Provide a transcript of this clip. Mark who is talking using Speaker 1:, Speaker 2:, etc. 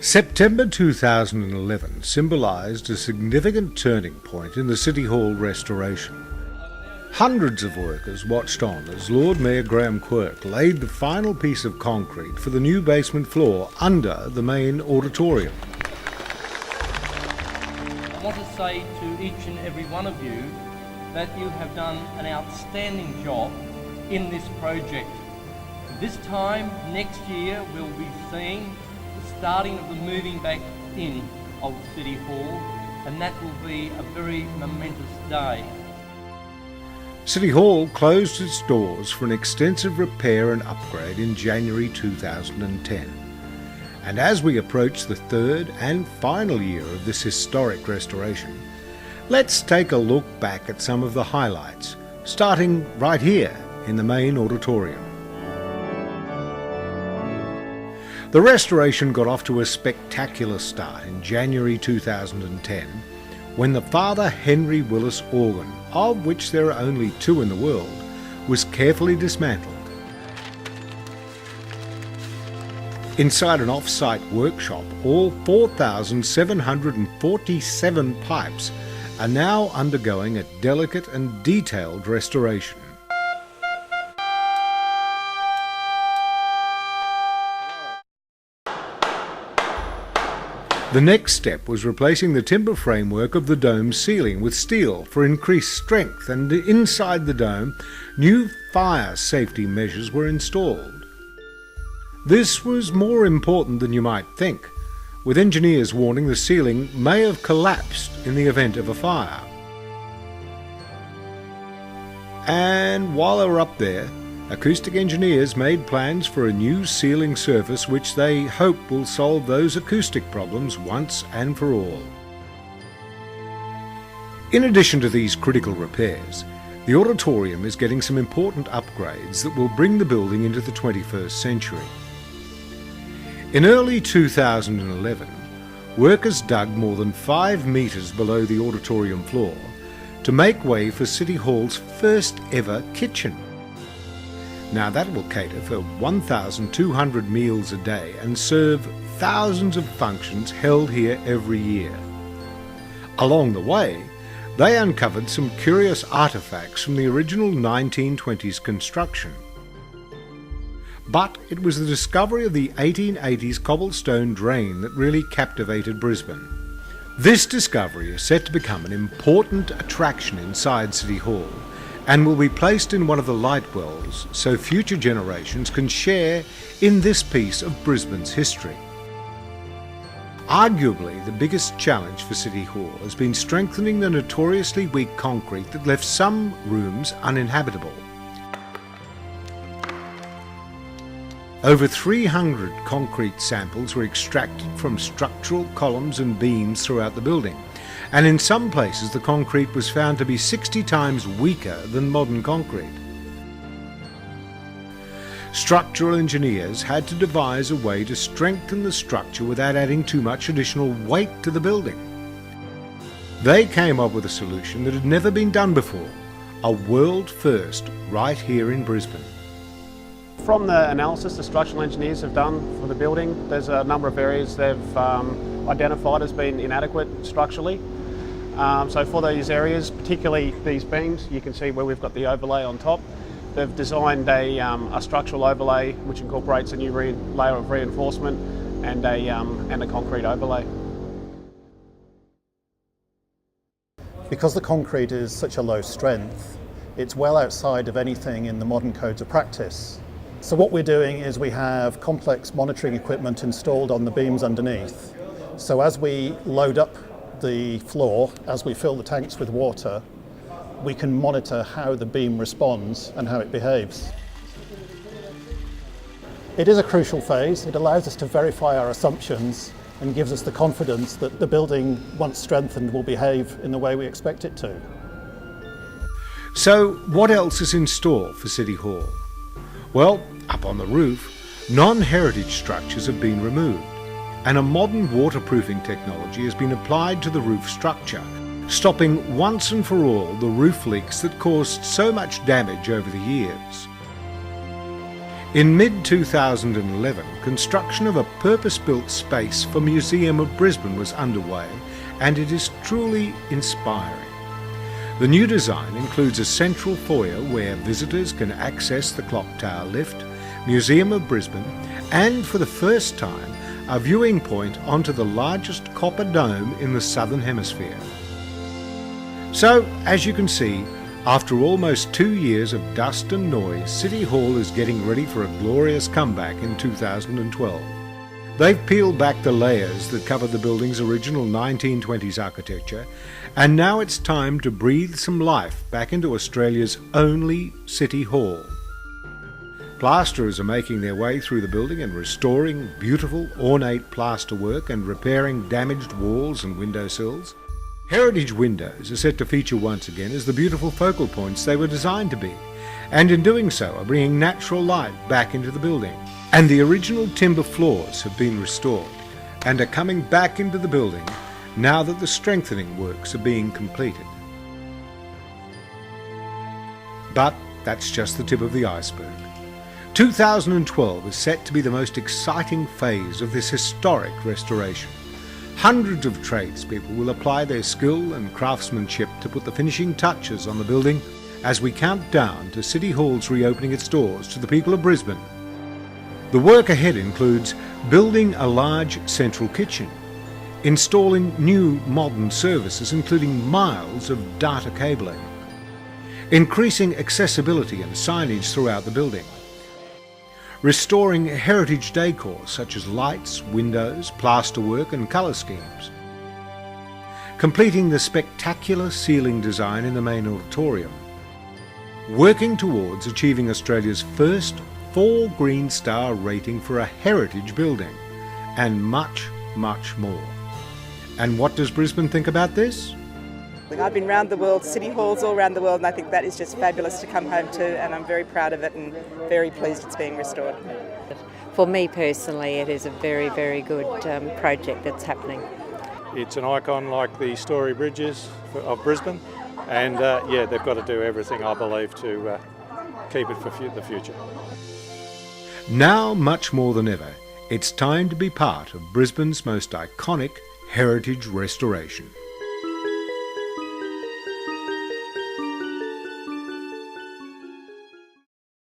Speaker 1: September 2011 symbolised a significant turning point in the City Hall restoration. Hundreds of workers watched on as Lord Mayor Graham Quirk laid the final piece of concrete for the new basement floor under the Main Auditorium.
Speaker 2: I want to say to each and every one of you that you have done an outstanding job in this project. This time next year we'll be seeing the starting of the moving back in of City Hall, and that will be a very momentous day.
Speaker 1: City Hall closed its doors for an extensive repair and upgrade in January 2010. And as we approach the third and final year of this historic restoration, let's take a look back at some of the highlights, starting right here in the Main Auditorium. The restoration got off to a spectacular start in January 2010 when the Father Henry Willis organ, of which there are only 2 in the world, was carefully dismantled. Inside an off-site workshop, all 4,747 pipes are now undergoing a delicate and detailed restoration. The next step was replacing the timber framework of the dome's ceiling with steel for increased strength, and inside the dome, new fire safety measures were installed. This was more important than you might think, with engineers warning the ceiling may have collapsed in the event of a fire. And while they were up there, acoustic engineers made plans for a new ceiling surface which they hope will solve those acoustic problems once and for all. In addition to these critical repairs, the auditorium is getting some important upgrades that will bring the building into the 21st century. In early 2011, workers dug more than 5 metres below the auditorium floor to make way for City Hall's first ever kitchen. Now that will cater for 1,200 meals a day and serve thousands of functions held here every year. Along the way, they uncovered some curious artefacts from the original 1920s construction. But it was the discovery of the 1880s cobblestone drain that really captivated Brisbane. This discovery is set to become an important attraction inside City Hall, and will be placed in one of the light wells so future generations can share in this piece of Brisbane's history. Arguably, the biggest challenge for City Hall has been strengthening the notoriously weak concrete that left some rooms uninhabitable. Over 300 concrete samples were extracted from structural columns and beams throughout the building, and in some places the concrete was found to be 60 times weaker than modern concrete. Structural engineers had to devise a way to strengthen the structure without adding too much additional weight to the building. They came up with a solution that had never been done before, a world first right here in Brisbane.
Speaker 3: From the analysis the structural engineers have done for the building, there's a number of areas they've identified as being inadequate structurally. So for those areas, particularly these beams, you can see where we've got the overlay on top. They've designed a structural overlay which incorporates a new layer of reinforcement and a concrete overlay.
Speaker 4: Because the concrete is such a low strength, it's well outside of anything in the modern codes of practice. So what we're doing is we have complex monitoring equipment installed on the beams underneath. So as we load up the floor, as we fill the tanks with water, we can monitor how the beam responds and how it behaves. It is a crucial phase. It allows us to verify our assumptions and gives us the confidence that the building, once strengthened, will behave in the way we expect it to.
Speaker 1: So what else is in store for City Hall? Well, up on the roof, non-heritage structures have been removed, and a modern waterproofing technology has been applied to the roof structure, stopping once and for all the roof leaks that caused so much damage over the years. In mid-2011, construction of a purpose-built space for Museum of Brisbane was underway, and it is truly inspiring. The new design includes a central foyer where visitors can access the clock tower lift, Museum of Brisbane, and for the first time, a viewing point onto the largest copper dome in the Southern Hemisphere. So, as you can see, after almost 2 years of dust and noise, City Hall is getting ready for a glorious comeback in 2012. They've peeled back the layers that covered the building's original 1920s architecture, and now it's time to breathe some life back into Australia's only City Hall. Plasterers are making their way through the building and restoring beautiful, ornate plasterwork and repairing damaged walls and windowsills. Heritage windows are set to feature once again as the beautiful focal points they were designed to be, and in doing so are bringing natural light back into the building. And the original timber floors have been restored and are coming back into the building now that the strengthening works are being completed. But that's just the tip of the iceberg. 2012 is set to be the most exciting phase of this historic restoration. Hundreds of tradespeople will apply their skill and craftsmanship to put the finishing touches on the building as we count down to City Hall's reopening its doors to the people of Brisbane. The work ahead includes building a large central kitchen, installing new modern services including miles of data cabling, increasing accessibility and signage throughout the building, restoring heritage decor such as lights, windows, plasterwork and colour schemes, completing the spectacular ceiling design in the Main Auditorium, working towards achieving Australia's first 4 Green Star rating for a heritage building, and much, much more. And what does Brisbane think about this?
Speaker 5: I've been around the world, city halls all around the world, and I think that is just fabulous to come home to, and I'm very proud of it and very pleased it's being restored.
Speaker 6: For me personally, it is a very, very good project that's happening.
Speaker 7: It's an icon like the Story Bridges of Brisbane, and they've got to do everything, I believe, to keep it for the future.
Speaker 1: Now, much more than ever, it's time to be part of Brisbane's most iconic heritage restoration.